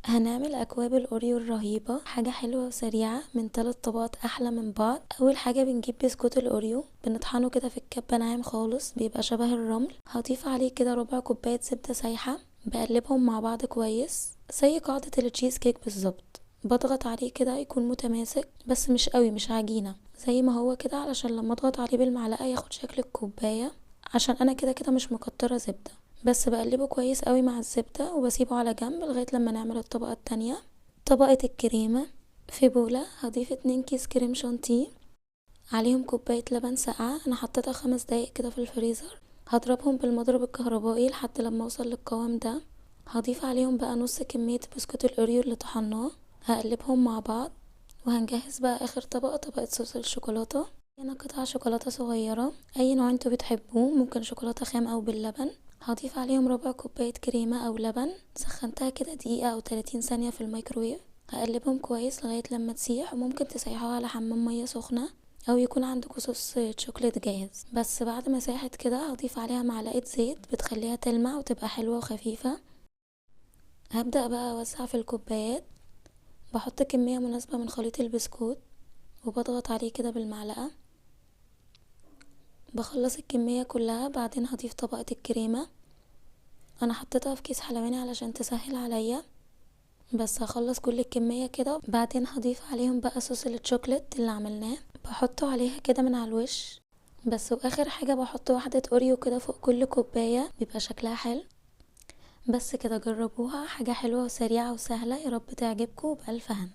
هنعمل اكواب الاوريو الرهيبه، حاجه حلوه وسريعه من 3 طبقات احلى من بعض. اول حاجه بنجيب بسكوت الاوريو، بنطحنه كده في الكبه ناعم خالص، بيبقى شبه الرمل. هضيف عليه كده ربع كوبايه زبده سايحه، بقلبهم مع بعض كويس زي قاعده التشيز كيك بالظبط. بضغط عليه كده يكون متماسك بس مش قوي، مش عجينه، زي ما هو كده علشان لما اضغط عليه بالمعلقه ياخد شكل الكوبايه، عشان انا كده كده مش مكتره زبده. بس بقلبه كويس قوي مع الزبدة وبسيبه على جنب لغاية لما نعمل الطبقة التانية. طبقة الكريمة، في بولة هضيف 2 كيس كريم شانتيه، عليهم كوباية لبن ساقعة انا حطيتها 5 دقايق كده في الفريزر. هضربهم بالمضرب الكهربائي لحد لما اوصل للقوام ده. هضيف عليهم بقى نص كمية بسكوت الاوريو اللي طحناه، هقلبهم مع بعض. وهنجهز بقى اخر طبقة، طبقة صوص الشوكولاتة. هنا قطع شوكولاتة صغيرة، اي نوع انتوا بتحبوه، ممكن شوكولاتة خام او باللبن. هضيف عليهم ربع كوباية كريمة او لبن، سخنتها كده دقيقة او 30 ثانية في الميكرويف. هقلبهم كويس لغاية لما تسيح، وممكن تسيحوها على حمام مية سخنة او يكون عندكم صوص شوكليت جاهز. بس بعد ما ساحت كده هضيف عليها معلقة زيت بتخليها تلمع وتبقى حلوة وخفيفة. هبدأ بقى اوزع في الكوبايات، بحط كمية مناسبة من خليط البسكوت وبضغط عليه كده بالمعلقة. بخلص الكمية كلها، بعدين هضيف طبقة الكريمة. انا حطيتها في كيس حلواني علشان تسهل عليا، بس هخلص كل الكمية كده. بعدين هضيف عليهم بقى صوص الشوكليت اللي عملناه، بحطه عليها كده من على الوش بس. واخر حاجة بحط واحدة اوريو كده فوق كل كوباية، بيبقى شكلها حلو. بس كده، جربوها، حاجة حلوة وسريعة وسهلة، يا رب تعجبكم، بألف هنا.